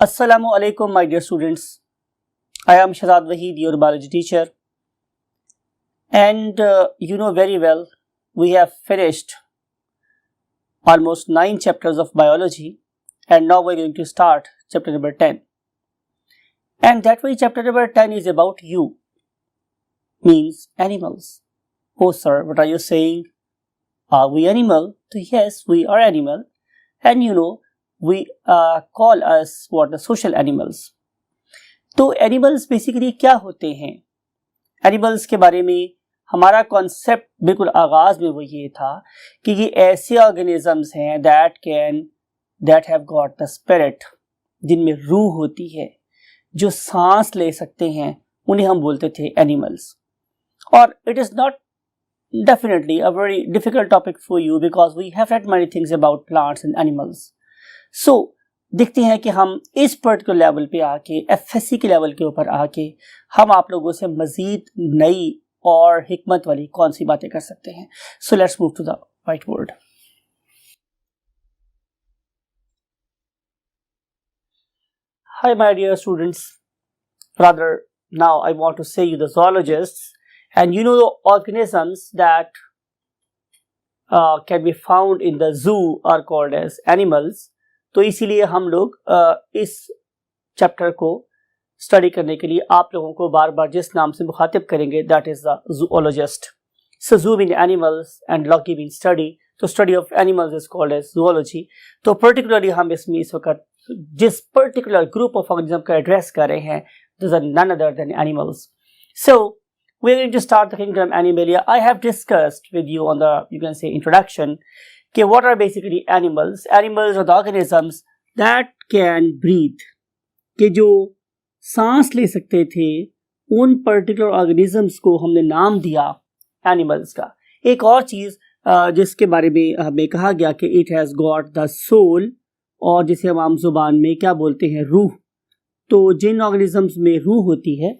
Assalamu alaikum, my dear students. I am Shahzad Waheed, your biology teacher. And you know very well, we have finished almost 9 chapters of biology, and now we're going to start chapter number 10. And that way, chapter number 10 is about you, means animals. Oh, sir, what are you saying? Are we animal? So, yes, we are animal. And you know, we call us what the social animals. तो animals basically क्या होते हैं? Animals के बारे में हमारा concept बिल्कुल आगाज में वो ये था कि ये ऐसे ऑर्गेनिजम्स हैं that have got the spirit, जिनमें रूह होती है, जो सांस ले सकते हैं, उन्हें हम बोलते थे एनिमल्स. और it is not definitely a very difficult topic for you because we have read many things about plants and animals. So देखते हैं कि हम इस पर्टिकुलर लेवल पे आके एफएससी के लेवल के ऊपर आके हम आप लोगों से मजीद नई और हिकमत वाली कौन सी बातें कर सकते हैं. So let's move to the whiteboard. Hi my dear students. Rather now I want to say you the zoologists. And you know the organisms that can be found in the zoo are called as animals. तो इसीलिए हम लोग इस chapter को study करने के लिए आप लोगों को बार बार जिस नाम से मुखातिब करेंगे that is the zoologist. So zoo mean animals and logy mean study. तो study of animals is called as zoology. तो पर्टिकुलरली हम इसमें इस वक्त जिस पर्टिकुलर ग्रुप ऑफ ऑर्गेनिज्म का एड्रेस कर रहे हैं this are none other than animals. So we're going to start the kingdom Animalia. I have discussed with you on the, you can say, introduction, okay, what are basically animals. Animals are the organisms that can breathe, कि जो सांस ले सकते थे, उन particular organisms को हमने नाम दिया animals का. एक और चीज़ जिसके बारे में हमें कहा गया कि it has got the soul, और जिसे हम आम जुबान में क्या बोलते हैं, रूह. तो जिन organisms में रूह होती है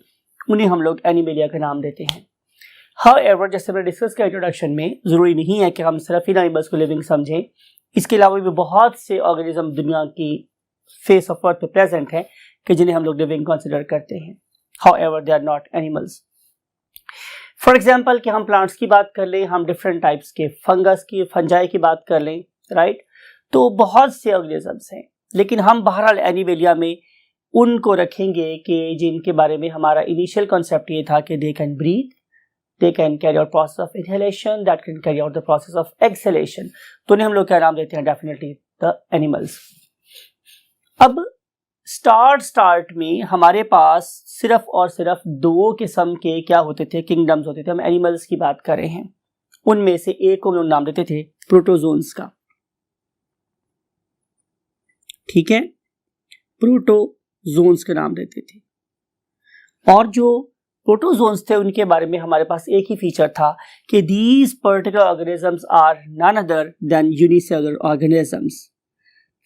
उन्हें हम लोग एनिमेलिया का नाम देते हैं. हाउएवर, जैसे मैंने डिस्कस किया इंट्रोडक्शन में, ज़रूरी नहीं है कि हम सिर्फ इन एनिमल्स को लिविंग समझें. इसके अलावा भी बहुत से ऑर्गेनिज्म दुनिया की फेस ऑफ अर्थ पे प्रेजेंट हैं कि जिन्हें हम लोग लिविंग कंसिडर करते हैं. However they are not animals. For example कि हम प्लांट्स की बात कर लें, हम डिफरेंट टाइप्स के फंगस की, फंजाई की बात कर लें, राइट. तो बहुत से ऑर्गेनिजम्स हैं, लेकिन हम बहरहाल एनिमेलिया में उनको रखेंगे कि जिनके बारे में हमारा इनिशियल कॉन्सेप्ट ये था कि they can breathe, they can carry out process of inhalation, that can carry out the process of exhalation. तो उन्हें हम लोग क्या नाम देते हैं? Definitely the animals. अब स्टार्ट में हमारे पास सिर्फ और सिर्फ 2 किस्म के क्या होते थे? किंगडम्स होते थे. हम एनिमल्स की बात कर रहे हैं. उनमें से एक को हम लोग नाम देते थे प्रोटोजोन्स का. ठीक है, प्रोटोजोन्स के नाम देते थे. और जो प्रोटोजोन्स थे उनके बारे में हमारे पास एक ही फीचर था कि these particular organisms are none other than unicellular organisms.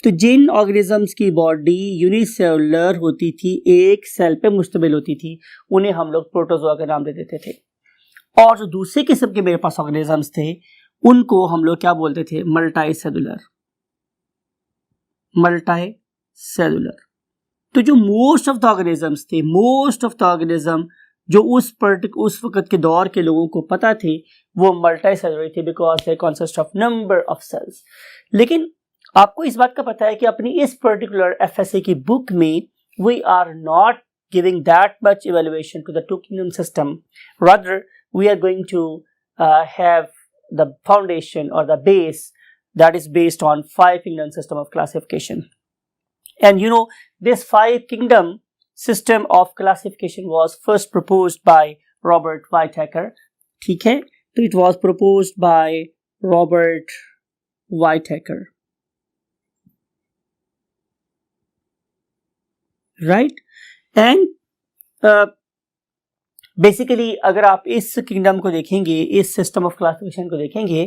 तो जिन ऑर्गेनिजम्स की बॉडी यूनिसेलुलर होती थी, एक सेल पे मुश्तमिल होती थी, उन्हें हम लोग प्रोटोजोआ का नाम दे देते थे. और जो दूसरे किस्म के मेरे पास ऑर्गेनिजम्स थे उनको हम लोग क्या बोलते थे? मल्टीसेलुलर. तो जो मोस्ट ऑफ द ऑर्गेनिजम्स थे, मोस्ट ऑफ द ऑर्गेनिज्म जो उस वक्त के दौर के लोगों को पता थे, वो मल्टीसेलुलर थे because they consist of number of cells. लेकिन आपको इस बात का पता है कि अपनी इस पर्टिकुलर एफएसए की बुक में we are not giving that much evaluation to the 2 kingdom system. Rather we are going to have the foundation और the base that is based on 5 kingdom system of classification. And you know, this 5 kingdom system of classification was first proposed by Robert Whitaker. ठीक है, तो it was proposed by Robert Whitaker, right? And basically अगर आप इस kingdom को देखेंगे, इस system of classification को देखेंगे,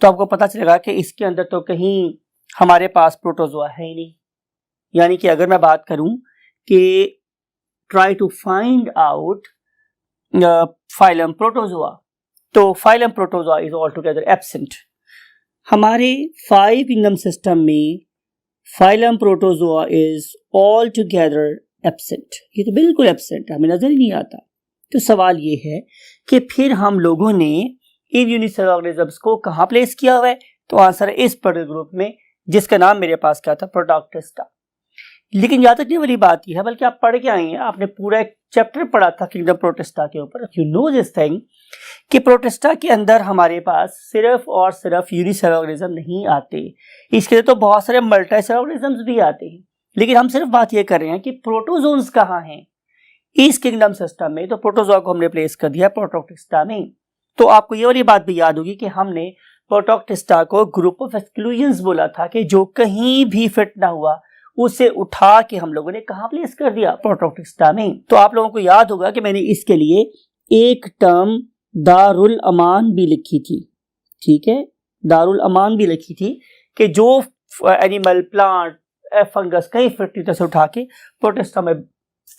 तो आपको पता चलेगा कि इसके अंदर तो कहीं हमारे पास प्रोटोजोआ है ही नहीं. यानी कि अगर मैं बात करूं कि try to find out phylum protozoa, तो phylum protozoa is altogether absent. हमारे 5 किंगडम सिस्टम में phylum protozoa is altogether absent, ये तो बिल्कुल एब्सेंट, हमें नजर ही नहीं आता। तो सवाल ये है कि फिर हम लोगों ने इन यूनिसेलुलर ऑर्गेनिजम्स को कहाँ प्लेस किया हुआ है? तो आंसर है इस पर्टिकुलर ग्रुप में, जिसका नाम मेरे पास क्या था? प्रोटोक्टिस्टा। लेकिन याद रखने वाली बात यह है, बल्कि आप पढ़ के आए हैं, आपने पूरा एक चैप्टर पढ़ा था किंगडम प्रोटिस्टा के ऊपर। यू नो दिस थिंग कि प्रोटिस्टा के अंदर हमारे पास सिर्फ और सिर्फ यूनिसेलुलर ऑर्गेनिज्म नहीं आते, इसके लिए तो बहुत सारे मल्टीसेलुलर ऑर्गेनिजम्स भी आते हैं। लेकिन हम सिर्फ बात ये कर रहे हैं कि प्रोटोजोन्स कहाँ हैं इस किंगडम सिस्टम में। तो प्रोटोजोआ को हमने प्लेस कर दिया प्रोटोक्टिस्टा में। तो आपको ये वाली बात भी याद होगी कि हमने प्रोटोक्टिस्टा को ग्रुप ऑफ एक्सक्लूजन्स बोला था, कि जो कहीं भी फिट ना हुआ उसे उठा के हम लोगों ने कहाँ प्लेस कर दिया? प्रोटोक्टिस्टा में। तो आप लोगों को याद होगा कि मैंने इसके लिए एक टर्म दारुल अमान भी लिखी थी, ठीक है, दारुल अमान भी लिखी थी, कि जो एनिमल, प्लांट, फंगस कहीं फिट नहीं था उसे उठा के प्रोटिस्टा में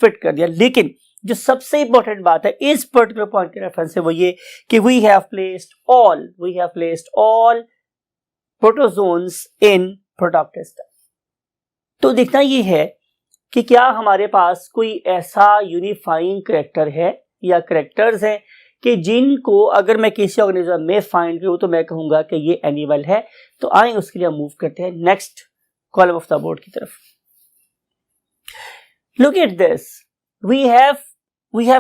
फिट कर दिया। लेकिन जो सबसे इंपॉर्टेंट बात है इस पर्टिकुलर पॉइंट के रेफरेंस से वो ये कि we have placed all protozoans in Protoctista. तो देखना ये है कि क्या हमारे पास कोई ऐसा यूनिफाइंग कैरेक्टर है या कैरेक्टर्स हैं कि जिनको अगर मैं किसी ऑर्गेनिज्म में फाइंड करूं तो मैं कहूंगा कि ये एनिमल है। तो आए उसके लिए हम मूव करते हैं next column of the board की तरफ। Look at this, we have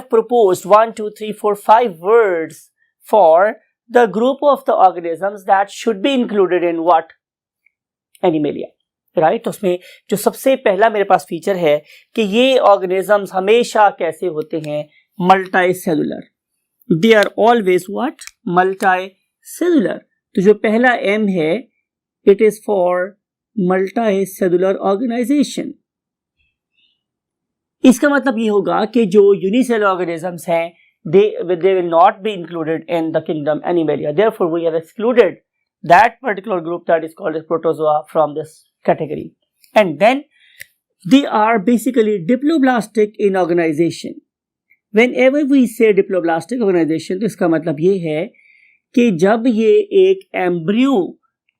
proposed 1 2 3 4 5 words for the group of the organisms that should be included in what? Animalia, right. तो उसमें जो सबसे पहला मेरे पास फीचर है कि ये ऑर्गेनिजम्स हमेशा कैसे होते हैं? Multicellular. They are always what? Multicellular. तो जो पहला एम है, it is for multicellular organisation. इसका मतलब ये होगा कि जो यूनिसेलुलर ऑर्गेनिजम्स हैं they will not be included in the kingdom Animalia. Therefore, we have excluded that particular group that is called as protozoa from this category. And then they are basically diploblastic in organization. Whenever we say diploblastic organization, तो इसका मतलब ये है कि जब ये एक embryo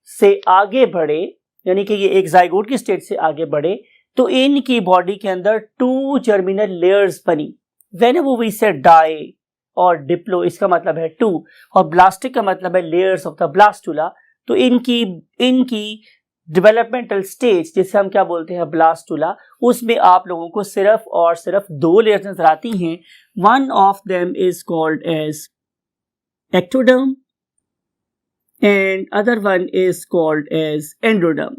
से आगे बढ़े, यानी कि ये एक जाइगोट की स्टेट से आगे बढ़े, तो इनकी बॉडी के अंदर 2 जर्मिनल लेयर्स बनी। Whenever we say die और डिप्लो, इसका मतलब है 2, और ब्लास्टिक का मतलब है लेयर्स ऑफ द ब्लास्टुला। तो इनकी डेवलपमेंटल स्टेज, जिसे हम क्या बोलते हैं? ब्लास्टुला, उसमें आप लोगों को सिर्फ और सिर्फ 2 लेयर्स नजर आती हैं। One of them is called as ectoderm and other one is called as endoderm,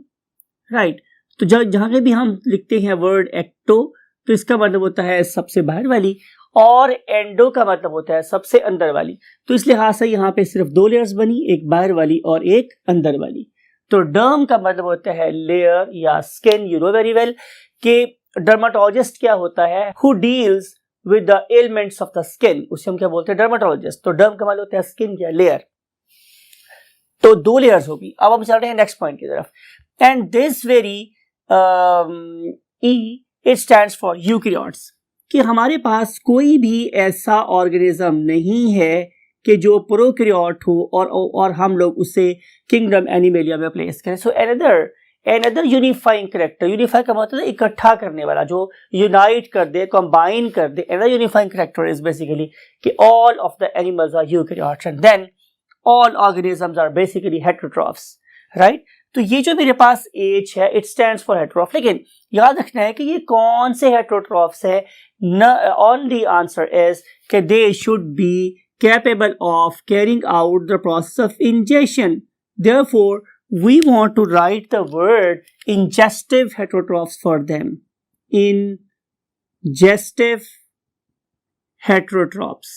right. तो जहां भी हम लिखते हैं वर्ड एक्टो, तो इसका मतलब होता है सबसे बाहर वाली, और एंडो का मतलब होता है सबसे अंदर वाली। तो इस लिहाज से यहाँ पे सिर्फ 2 लेयर्स बनी, एक बाहर वाली और एक अंदर वाली। तो डर्म का मतलब होता है लेयर या skin. You know very well कि डर्माटोलॉजिस्ट क्या होता है? Who deals with the elements of the skin, उसे हम क्या बोलते हैं? डर्माटोलॉजिस्ट। तो डर्म का मतलब होता है स्किन या लेयर। तो 2 लेयर्स होगी। अब हम चल रहे हैं नेक्स्ट पॉइंट की तरफ। And this very it stands for eukaryotes, कि हमारे पास कोई भी ऐसा ऑर्गेनिज्म नहीं है कि जो प्रोकैरियोट हो और हम लोग उसे किंगडम एनिमेलिया में प्लेस करें। सो एनदर यूनिफाइंग कैरेक्टर, यूनिफाई का मतलब इकट्ठा करने वाला, जो यूनाइट कर दे, कंबाइन कर दे। Another unifying character is basically कि all of the animals are eukaryotes and then all organisms are basically heterotrophs, right. तो ये जो मेरे पास एच है, इट स्टैंड्स फॉर हेटेरोट्रॉफ। लेकिन याद रखना है कि ये कौन से हेटेरोट्रॉफ्स है? ओनली आंसर इज कि दे should B capable of carrying out the process of ingestion. Therefore, we want to write the word ingestive heterotrophs for them. Ingestive heterotrophs.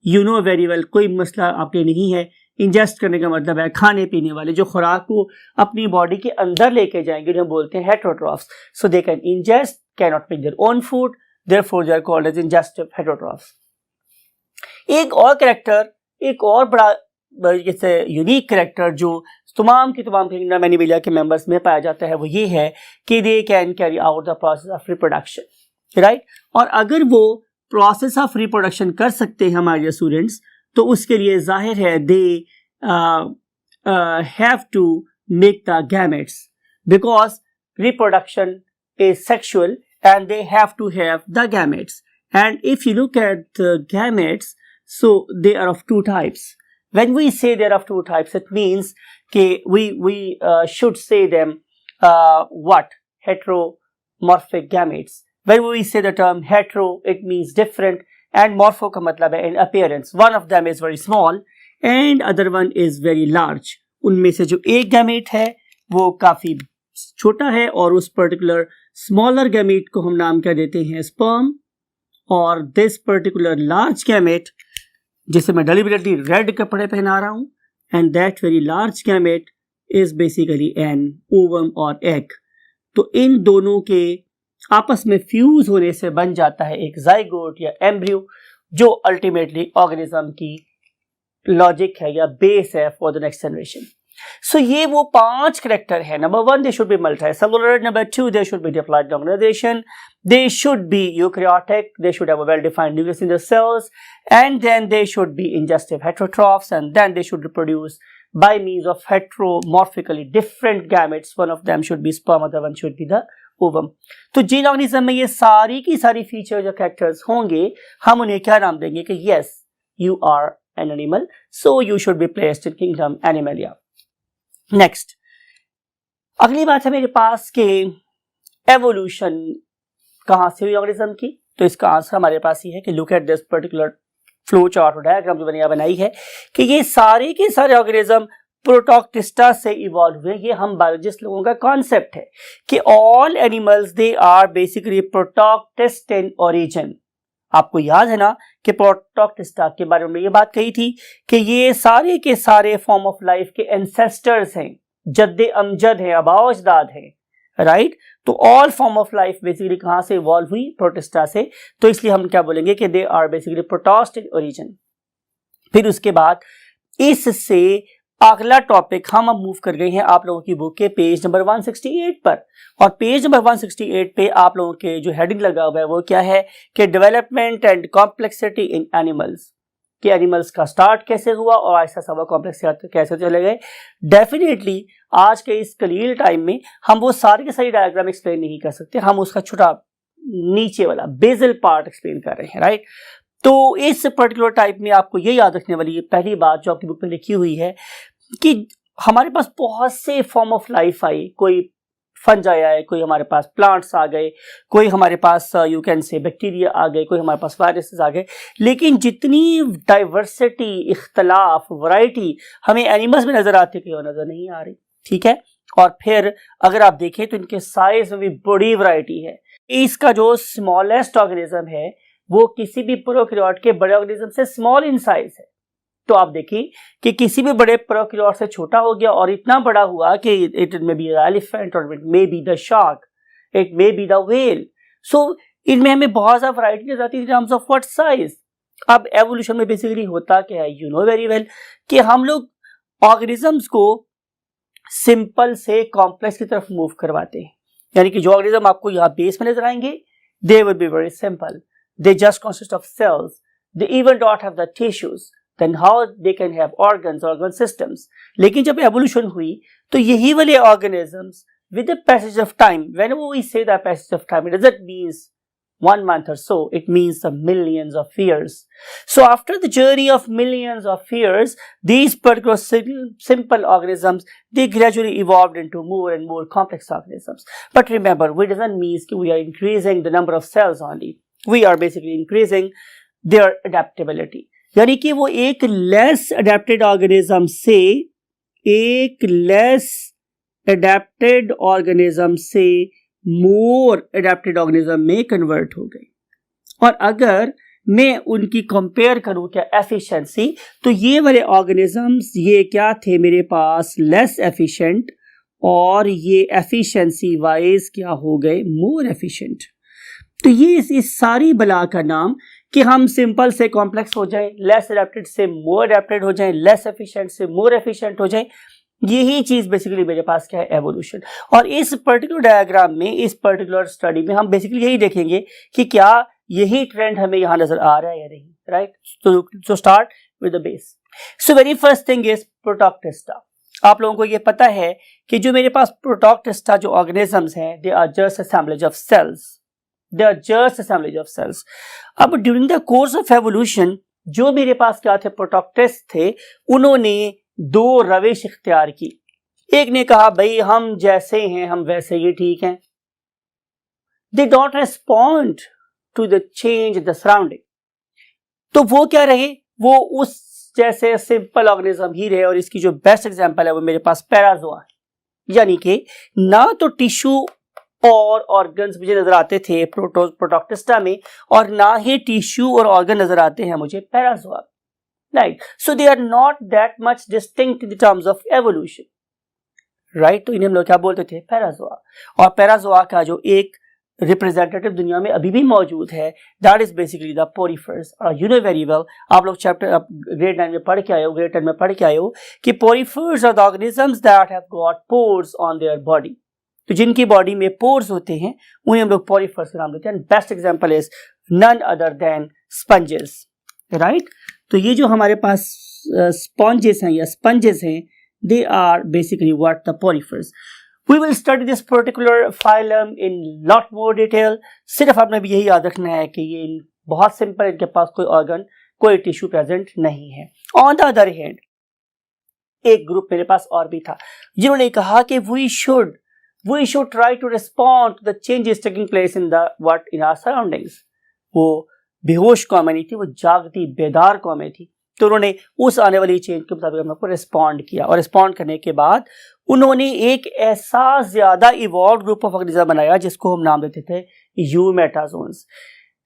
You know very well, कोई मसला आपके नहीं है। Ingest करने का मतलब है खाने पीने वाले, जो खुराक को अपनी बॉडी के अंदर लेके जाएंगे, जो हम बोलते हैं heterotrophs. So they can ingest, cannot make their own food. Therefore, they are called as ingestive heterotrophs. एक और कैरेक्टर, एक और बड़ा जैसे यूनिक कैरेक्टर जो तमाम के तमाम किंगडम एनिमेलिया के मेंबर्स में पाया जाता है, वो ये है कि they can carry out the process of reproduction, right. और अगर वो प्रोसेस ऑफ रिप्रोडक्शन कर सकते हैं हमारे स्टूडेंट्स, तो उसके लिए जाहिर है they have to make the gametes, because reproduction is sexual and they have to have the gametes. And if you look at the gametes, so they are of two types. When we say they are of two types, it means we should say them what? Heteromorphic gametes. When we say the term hetero, it means different, and morpho का मतलब है in appearance. One of them is very small and other one is very large. उनमें से जो एक gamete है वो काफी छोटा है और उस पर्टिकुलर स्मॉलर गैमेट को हम नाम क्या देते हैं? स्पर्म. और दिस पर्टिकुलर लार्ज गैमेट, जिसे मैं डेलिबरेटली रेड कपड़े पहना रहा हूं, and that very large gamete is basically an ovum और एग. तो इन दोनों के आपस में फ्यूज होने से बन जाता है एक जाइगोट या एम्ब्रियो, जो अल्टीमेटली ऑर्गेनिज्म की लॉजिक है या बेस है for the next generation. So ये वो 5 करेक्टर है. Number 1, they should be multicellular. Number 2, they should be diploid organisation. They should be eukaryotic. They should have a well-defined nucleus in the cells, and then they should be ingestive heterotrophs, and then they should reproduce by means of heteromorphically different gametes. One of them should be sperm, other one should be the ovum. तो जिन organism में ये सारी की सारी features या characters होंगे, हम उन्हें क्या नाम देंगे कि yes, you are an animal, so you should be placed in kingdom Animalia. Next, अगली बात है मेरे पास कि एवोल्यूशन कहाँ से हुई ऑर्गेनिज्म की. तो इसका आंसर हमारे पास ही है कि look at this particular flow chart और डायग्राम जो मैंने बनाई है कि ये सारे के सारे ऑर्गेनिज्म प्रोटोक्टिस्टा से इवॉल्व हुए. ये हम बायोलॉजिस्ट लोगों का कॉन्सेप्ट है कि all animals they are basically protoctist in origin. आपको याद है ना कि प्रोटोक्टिस्टा के बारे में ये बात कही थी कि ये सारे के सारे फॉर्म ऑफ लाइफ के एंसेस्टर्स हैं, जद्दे अमजद हैं, आबाओ अजदाद हैं, राइट. तो all form of life basically कहां से इवॉल्व हुई? प्रोटिस्टा से. तो इसलिए हम क्या बोलेंगे कि they are basically protist in origin. फिर उसके बाद इससे अगला टॉपिक हम अब मूव कर गए हैं आप लोगों की बुक के पेज नंबर 168 पर. और पेज नंबर 168 पे आप लोगों के जो हेडिंग लगा हुआ है वो क्या है कि development and complexity in animals. कि एनिमल्स का स्टार्ट कैसे हुआ और ऐसा सब कॉम्प्लेक्स कैसे चले गए. डेफिनेटली आज के इस कलील टाइम में हम वो सारे के सारे डायग्राम एक्सप्लेन नहीं कर सकते. हम उसका छोटा नीचे वाला बेजल पार्ट एक्सप्लेन कर रहे हैं, राइट. तो इस पर्टिकुलर टाइप में आपको ये याद रखने वाली पहली बात जो आपकी बुक में लिखी हुई है कि हमारे पास बहुत से फॉर्म ऑफ लाइफ आई. कोई फंजाई आए, कोई हमारे पास प्लांट्स आ गए, कोई हमारे पास यू कैन से बैक्टीरिया आ गए, कोई हमारे पास वायरसेस आ गए. लेकिन जितनी डाइवर्सिटी, इख्तलाफ, वैरायटी हमें एनिमल्स में नजर आती है वो नजर नहीं आ रही. ठीक है. और फिर अगर आप देखें तो इनके साइज में भी बड़ी वैरायटी है. इसका जो स्मॉलेस्ट ऑर्गेनिज्म है वो किसी भी प्रोकैरियोट के बड़े ऑर्गेनिज्म से स्मॉल इन साइज है. तो आप देखिए कि किसी भी बड़े प्रोकैरियोट से छोटा हो गया और इतना बड़ा हुआ कि इट मे बी एलिफेंट और it may be the shark, it may be the whale. So इनमें हमें बहुत ज़्यादा वैरायटी नजर आती है in terms of what size. अब एवोल्यूशन में बेसिकली होता क्या है, यू नो वेरी वेल कि हम लोग ऑर्गेनिजम्स को सिंपल से कॉम्प्लेक्स की तरफ मूव करवाते हैं. यानी कि जो ऑर्गेनिज्म आपको यहाँ बेस में नजर आएंगे they will be very simple. They just consist of cells. They even don't have the tissues. Then how they can have organs, organ systems. लेकिन जब एवोल्यूशन हुई तो यही वाले organisms with the passage of time, whenever we say the passage of time, it doesn't mean 1 month or so, it means the millions of years. So after the journey of millions of years, these particular simple organisms, they gradually evolved into more and more complex organisms. But remember, we doesn't mean that we are increasing the number of cells only. We are basically increasing their adaptability. यानी कि वो एक less adapted organism से एक less adapted organism से मोर adapted organism में convert हो गई. और अगर मैं उनकी कंपेयर करूं क्या एफिशिएंसी, तो ये वाले ऑर्गेनिजम्स ये क्या थे मेरे पास लेस एफिशिएंट और ये एफिशिएंसी वाइज क्या हो गए मोर एफिशिएंट. तो ये इस सारी बला का नाम कि हम सिंपल से कॉम्प्लेक्स हो जाएं, लेस अडेप्टेड से मोर अडेप्टेड हो जाएं, लेस एफिशिएंट से मोर एफिशिएंट हो जाएं, यही चीज बेसिकली मेरे पास क्या है एवोल्यूशन. और इस पर्टिकुलर डायग्राम में, इस पर्टिकुलर स्टडी में हम बेसिकली यही देखेंगे कि क्या यही ट्रेंड हमें यहां नजर आ रहा है या नहीं, right. So start with the base. So very first thing is Protoctista. आप लोगों को ये पता है कि जो मेरे पास प्रोटोक्टेस्टा जो ऑर्गेनिजम्स हैं, they are just assemblage of cells, they are just assemblage of cells. अब during the course of evolution जो मेरे पास क्या थे, प्रोटोक्टेस्ट थे, उन्होंने दो रविश इख्तियार की। एक ने कहा भाई हम जैसे हैं हम वैसे ही ठीक हैं, they don't respond to the change the surrounding, तो वो क्या रहे, वो उस जैसे सिंपल ऑर्गेनिज्म ही रहे। और इसकी जो बेस्ट एग्जांपल है वो मेरे पास पैराजोआ है, यानी कि ना तो टिश्यू और ऑर्गन्स मुझे नजर आते थे प्रोटोक्टेस्टा में, और ना ही टिश्यू और ऑर्गन नजर आते हैं मुझे Parazoa, right. So they are not that much distinct in terms of evolution, right. तो इन्हें हम लोग क्या बोलते थे, पैराजोआ। और पैराजोआ का जो एक रिप्रेजेंटेटिव दुनिया में अभी भी मौजूद है, दैट इज बेसिकली द पोरीफर्स। और यू नो वेरी वेल, आप लोग चैप्टर ग्रेड 9 में पढ़ के आए हो, ग्रेड 10 में पढ़ के आए हो कि porifers are the organisms that have got pores on their body. तो जिनकी बॉडी में पोर्स होते हैं उन्हें हम लोग पोरीफर्स का नाम देते हैं। Best example is none other than sponges, right. तो ये जो हमारे पास स्पॉन्जेस हैं या स्पंजेस हैं, they are basically what the porifers. We will study this particular phylum in lot more detail. सिर्फ आपने भी यही याद रखना है कि ये बहुत सिंपल, इनके पास कोई ऑर्गन कोई टिश्यू प्रेजेंट नहीं है। ऑन द अदर हैंड एक ग्रुप मेरे पास और भी था जिन्होंने कहा कि we should try to respond to the changes taking place in our surroundings. वो बेहोश कौमें नहीं थी, वो जागती बेदार कौमें थी। तो उन्होंने उस आने वाली चेंज के मुताबिक हम लोग को रिस्पॉन्ड किया, और रिस्पॉन्ड करने के बाद उन्होंने एक ऐसा ज्यादा इवॉल्व ग्रुप ऑफ ऑर्गेनिज्म बनाया जिसको हम नाम देते थे यूमेटाजोन्स।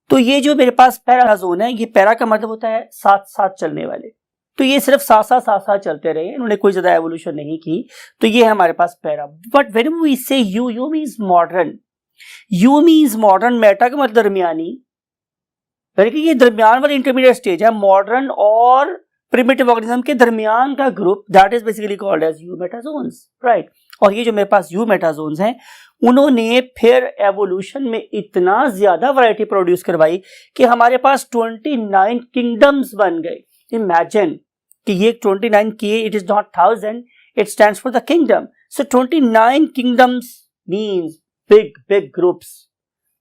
तो ये जो मेरे पास पैराजोन है, ये पैरा का मतलब होता है साथ साथ चलने वाले, तो ये सिर्फ साथ साथ चलते रहे, इन्होंने कोई ज्यादा एवोल्यूशन नहीं की। तो ये है हमारे पास para. But when we say eu means modern, eu means modern, meta का मतलब दरमियानी, यानी कि ये दरमियान वाली इंटरमीडिएट स्टेज है, मॉडर्न और प्रिमिटिव ऑर्गेनिज्म के दरमियान का ग्रुप, that is basically called as eumetazoans, right. और ये जो मेरे पास यूमेटाजोन्स हैं, उन्होंने फिर एवोल्यूशन में इतना ज्यादा वैरायटी प्रोड्यूस करवाई कि हमारे पास 29 किंगडम्स बन गए। इमेजिन कि ये 29 के, it is not 1000, it stands for the kingdom. So 29 kingdoms means big groups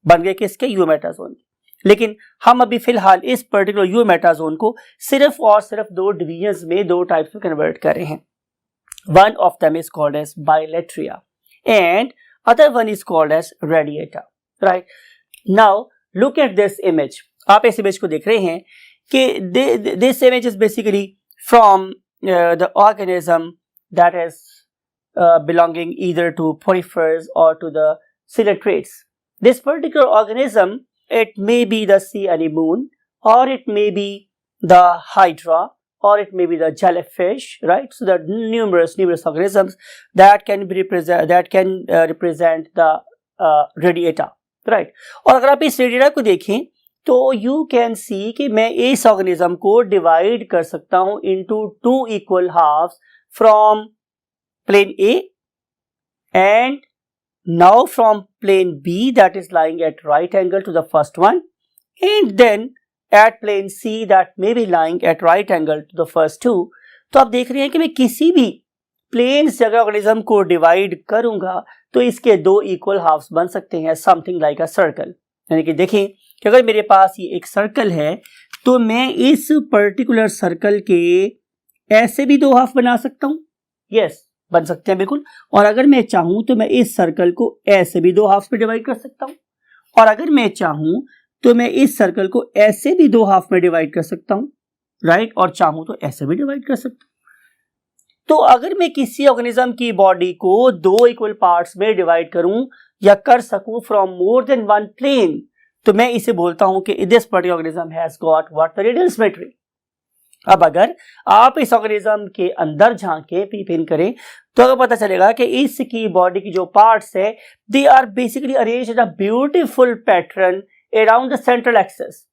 बन गए किसके, यूमेटाजोन। लेकिन हम अभी फिलहाल इस पर्टिकुलर यूमेटाजोन को सिर्फ और सिर्फ दो डिवीजन्स में, दो टाइप्स में कन्वर्ट कर रहे हैं। One of them is called as Bilateria and other one is called as Radiata, right. Now look at this image. आप इस इमेज को देख रहे हैं कि this image is basically from the organism that is belonging either to porifers or to the coelotrates. This particular organism, it may be the sea anemone, or it may be the hydra, or it may be the jellyfish, right? So there are numerous organisms that can represent the radiata, right? और अगर आप इस radiata को देखें तो you can see कि मैं इस organism को divide कर सकता हूँ into two equal halves from plane A and now from plane B that is lying at right angle to the first one, and then at plane C that may be lying at right angle to the first two. तो आप देख रहे हैं कि मैं किसी भी plane से अगर ऑर्गेनिज्म को डिवाइड करूंगा तो इसके दो इक्वल हाफ्स बन सकते हैं, समथिंग लाइक अ सर्कल। यानी कि देखें कि अगर मेरे पास ये एक सर्कल है तो मैं इस पर्टिकुलर सर्कल के ऐसे भी दो हाफ बना सकता हूं, यस बन सकते हैं बिल्कुल। और अगर मैं चाहूं तो मैं इस सर्कल को ऐसे भी दो हाफ में डिवाइड कर सकता हूं, और अगर मैं चाहूं तो मैं इस सर्कल को ऐसे भी दो हाफ में डिवाइड कर सकता हूं, राइट। और चाहूं तो ऐसे भी डिवाइड कर सकता हूं। तो अगर मैं किसी ऑर्गेनिज्म की बॉडी को दो इक्वल पार्ट्स में डिवाइड करूं या कर सकूं from more than one plane, तो मैं इसे बोलता हूं कि this particular organism has got what the radial symmetry. अब अगर आप इस ऑर्गेनिज्म के अंदर झांके, पीप इन करें, तो अगर पता चलेगा कि इसकी बॉडी की जो पार्ट्स है, they are basically arranged in a beautiful pattern around the central axis.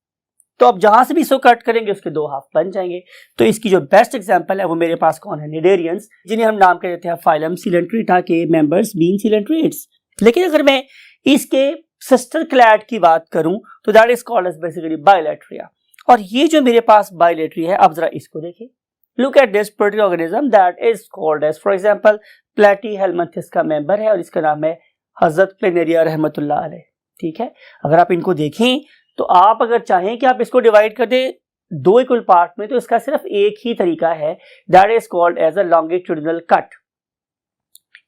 तो आप जहां से भी इसको कट करेंगे उसके दो हाफ बन जाएंगे। तो इसकी जो बेस्ट एग्जांपल है वो मेरे पास कौन है, निडेरियंस, जिन्हें हम नाम कह देते हैं फाइलम सिलेंट्रेटा के मेंबर्स बीन सिलेंट्रेट्स। लेकिन अगर मैं इसके सिस्टर क्लैड की बात करूं तो that is called as basically Bilateria. और ये जो मेरे पास बाइलेट्री है, आप जरा इसको देखिए, look at this particular organism that is called as, for example, platyhelminthes का मेंबर है और इसका नाम है हजरत प्लेनेरिया रहमतुल्लाह अलैह। ठीक है, अगर आप इनको देखें तो आप अगर चाहें कि आप इसको डिवाइड कर दें दो इक्वल पार्ट में, तो इसका सिर्फ एक ही तरीका है, that is called as a longitudinal cut.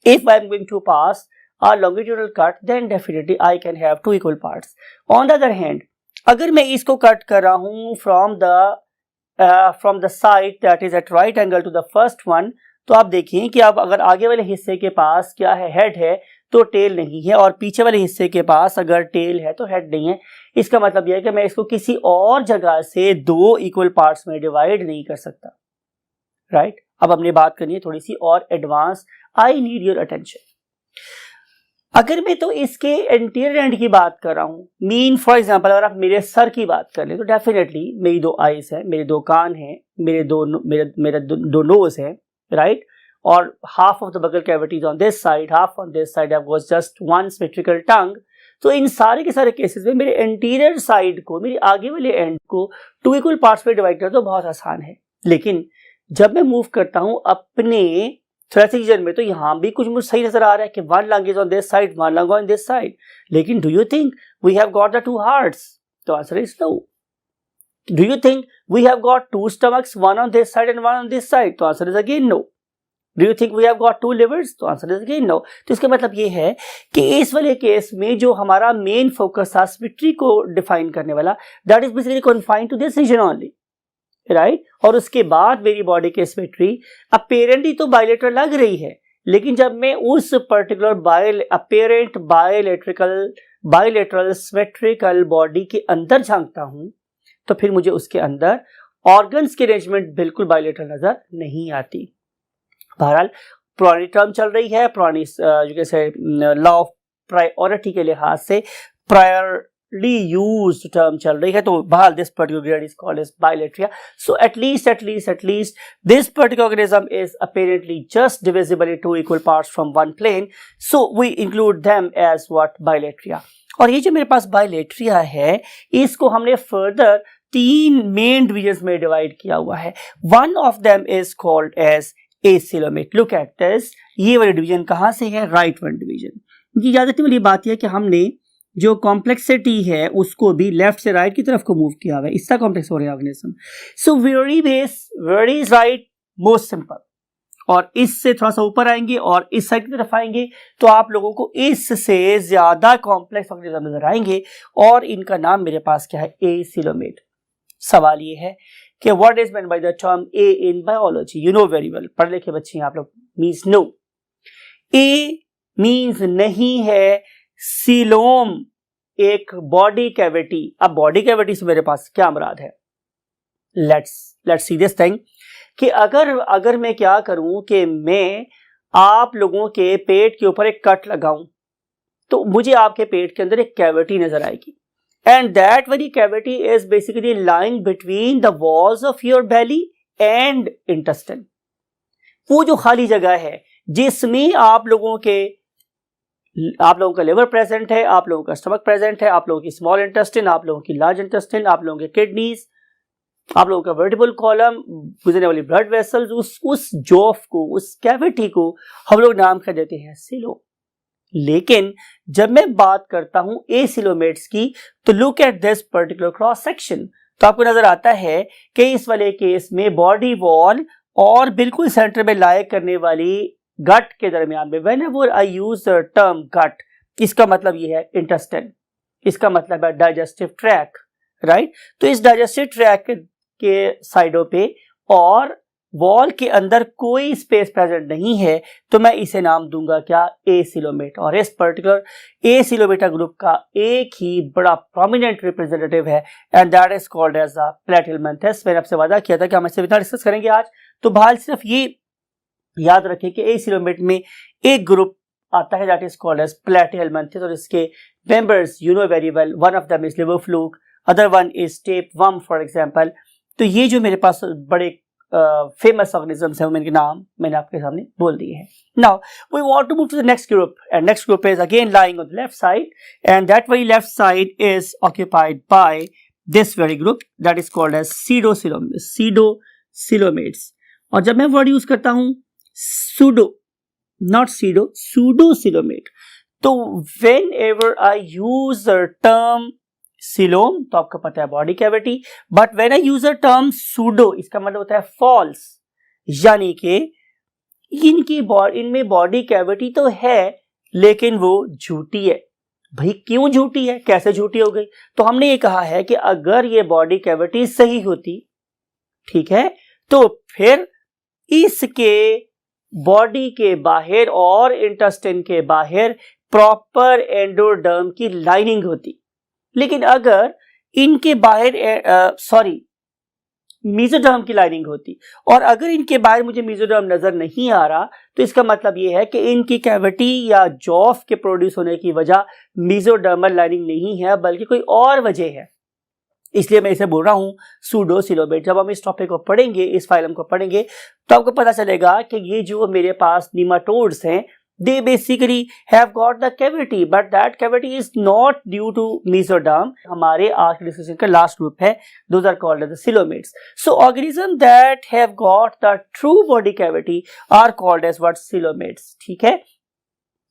If I am going to pass a longitudinal cut, then definitely I can have two equal parts. On the other hand, अगर मैं इसको कट कर रहा हूं from the side that is at right angle to the first one, तो आप देखिए कि अब अगर आगे वाले हिस्से के पास क्या है, हेड है, तो टेल नहीं है, और पीछे वाले हिस्से के पास अगर टेल है तो हेड नहीं है। इसका मतलब यह है कि मैं इसको किसी और जगह से दो इक्वल पार्ट्स में डिवाइड नहीं कर सकता। राइट, अब हमने बात करनी है थोड़ी सी और advance. I need your attention. अगर मैं तो इसके एंटीरियर एंड की बात कर रहा हूं, मीन फॉर एग्जांपल अगर आप मेरे सर की बात कर ले तो डेफिनेटली मेरी दो आईज है, मेरे दो कान हैं, मेरे दो नोज है, राइट, और हाफ ऑफ द बगल cavities on this side, half on this side, I was just one symmetrical tongue. तो इन सारे के सारे केसेस में मेरे एंटीरियर साइड को, मेरे आगे वाले एंड को टू इक्वल पार्ट्स में डिवाइड करना तो बहुत आसान है। लेकिन जब मैं मूव करता हूं अपने थोरेसिक रीजन में, तो यहां भी कुछ मुझे सही नजर आ रहा है कि one lung is on this side, one lung on this side. लेकिन do you think we have got the two hearts? तो answer is no. Do you think we have got two stomachs, one on this side and one on this side? तो answer is again no. Do you think we have got two livers? तो answer is again no. तो इसका मतलब ये है कि इस वाले केस में जो हमारा मेन फोकस था सिमेट्री को डिफाइन करने वाला, that is basically confined to this region only, right. और उसके बाद मेरी बॉडी की सिमेट्री अपेरेंटली तो बायलेटरल लग रही है, लेकिन जब मैं उस particular apparent bilateral symmetrical body के अंदर झांकता हूं, तो फिर मुझे उसके अंदर ऑर्गन्स की अरेंजमेंट बिल्कुल बायलेटरल नजर नहीं आती। बहरहाल पुरानी टर्म चल रही है, पुरानी लॉ ऑफ प्रायोरिटी के लिहाज से प्रायरली यूज्ड टर्म चल रही है। तो बहरहाल this particular grade is called as bilateria. So at least this particular organism is apparently just divisible into equal parts from one plane, so we include them as what? Bilateria। और ये जो मेरे पास बायलेट्रिया है, इसको हमने फर्दर तीन main divisions में divide किया हुआ है। One of them is called as acoelomate. Look at this, ये वाली डिवीजन कहां से है? Right one division. ये याद रखने वाली बात यह है कि हमने जो कॉम्प्लेक्सिटी है उसको भी लेफ्ट से राइट की तरफ को मूव किया हुआ है, इसका कॉम्प्लेक्स हो रहा है organism. So very right, most simple. और इससे थोड़ा सा ऊपर आएंगे और इस साइड की तरफ आएंगे तो आप लोगों को इससे ज्यादा कॉम्प्लेक्स ऑर्गेनिज्म नजर आएंगे, और इनका नाम मेरे पास क्या है? एसिलोमेट। सवाल ये है कि what is meant by the term A in biology? You know very well, पढ़े लिखे बच्चे हैं आप लोग। मींस नो, ए मींस नहीं है सीलोम, एक बॉडी कैविटी। अब बॉडी कैविटी से मेरे पास क्या मुराद है? लेट्स सी दिस थिंग कि अगर मैं क्या करूं कि मैं आप लोगों के पेट के ऊपर एक कट लगाऊं, तो मुझे आपके पेट के अंदर एक कैविटी नजर आएगी, and that very cavity is basically lying between the walls of your belly and intestine। वो जो खाली जगह है जिसमें आप लोगों का लिवर प्रेजेंट है, आप लोगों का स्टमक प्रेजेंट है, आप लोगों की स्मॉल इंटेस्टिन, आप लोगों की लार्ज इंटेस्टिन, आप लोगों के किडनीज, आप लोगों का वर्टिब्रल कॉलम, गुजरने वाली ब्लड वेसल्स, उस जॉफ को, उस कैविटी को हम लोग नाम कर देते हैं सीलोम। लेकिन जब मैं बात करता हूं एसिलोमेट्स की, तो look at this particular cross section. तो आपको नजर आता है कि इस वाले केस में बॉडी वॉल और बिल्कुल सेंटर में लाए करने वाली गट के दरमियान में, whenever I use the term gut, इसका मतलब ये है इंटेस्टाइन, इसका मतलब है डाइजेस्टिव ट्रैक, राइट। तो इस डाइजेस्टिव ट्रैक के साइडों पे और वॉल के अंदर कोई स्पेस प्रेजेंट नहीं है, तो मैं इसे नाम दूंगा क्या? एसिलोमेट। और इस पर्टिकुलर एसिलोमेटा ग्रुप का एक ही बड़ा प्रोमिनेंट रिप्रेजेंटेटिव है, and that is called as the platyhelminthes. मैंने आपसे वादा किया था कि हम इससे विस्तार डिस्कस करेंगे आज। तो बहरहाल सिर्फ ये याद रखें कि एसिलोमेट में एक ग्रुप आता है दैट इज कॉल्ड एज प्लैटिहेल्मिंथस, और इसके members you know very well, one of them is liver fluke, other one is tapeworm for example. तो ये जो मेरे पास बड़े फेमस ऑर्गेनिजम्स हैं, उनके नाम मैंने आपके सामने बोल दिए हैं। Now we want to move to the next group, and next group is again lying on the left side, and that very left side is occupied by this very group that is called as pseudocoelomates. और जब मैं word use करता हूं pseudo, not pseudo, pseudo coelomate, तो whenever I use a term coelom तो आपको पता है body cavity, but when I use a term pseudo इसका मतलब होता है फॉल्स, यानी कि इनमें बॉडी कैविटी तो है लेकिन वो झूठी है। भाई क्यों झूठी है, कैसे झूठी हो गई? तो हमने ये कहा है कि अगर ये बॉडी कैविटी सही होती, ठीक है, तो फिर इसके बॉडी के बाहर और इंटेस्टाइन के बाहर प्रॉपर एंडोडर्म की लाइनिंग होती, लेकिन अगर इनके बाहर मेसोडर्म की लाइनिंग होती, और अगर इनके बाहर मुझे मेसोडर्म नजर नहीं आ रहा तो इसका मतलब यह है कि इनकी कैविटी या जॉफ के प्रोड्यूस होने की वजह मेसोडर्मल लाइनिंग नहीं है बल्कि कोई और वजह है। इसलिए मैं इसे बोल रहा हूं सूडो सिलोमेट। जब हम इस टॉपिक को पढ़ेंगे, इस फाइलम को पढ़ेंगे, तो आपको पता चलेगा कि ये जो मेरे पास निमाटोड्स हैं, they basically have got the cavity, but that cavity is not due to mesoderm. हमारे आज के डिस्कशन का लास्ट ग्रुप है, those are called as the coelomates. So organisms that have got the true body cavity are called as what? Coelomates. ठीक है,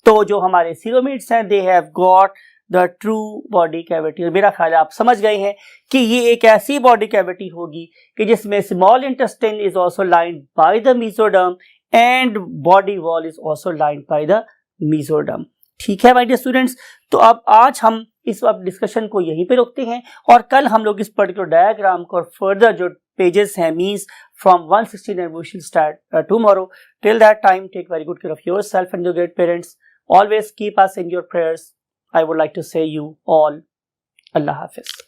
तो जो हमारे coelomates हैं, they have got the true body cavity. और मेरा ख्याल है आप समझ गए हैं कि ये एक ऐसी बॉडी कैविटी होगी कि जिसमें small intestine is also lined by the mesoderm and body wall is also lined by the mesoderm. ठीक है माय डियर स्टूडेंट्स, तो अब आज हम इस डिस्कशन को यहीं पे रोकते हैं और कल हम लोग इस पर्टिकुलर डायग्राम को और फर्दर जो पेजेस हैं means from 116 and we shall start tomorrow. Till that time, take very good care of yourself and your great parents. Always keep us in your prayers. I would like to say you all Allah Hafiz.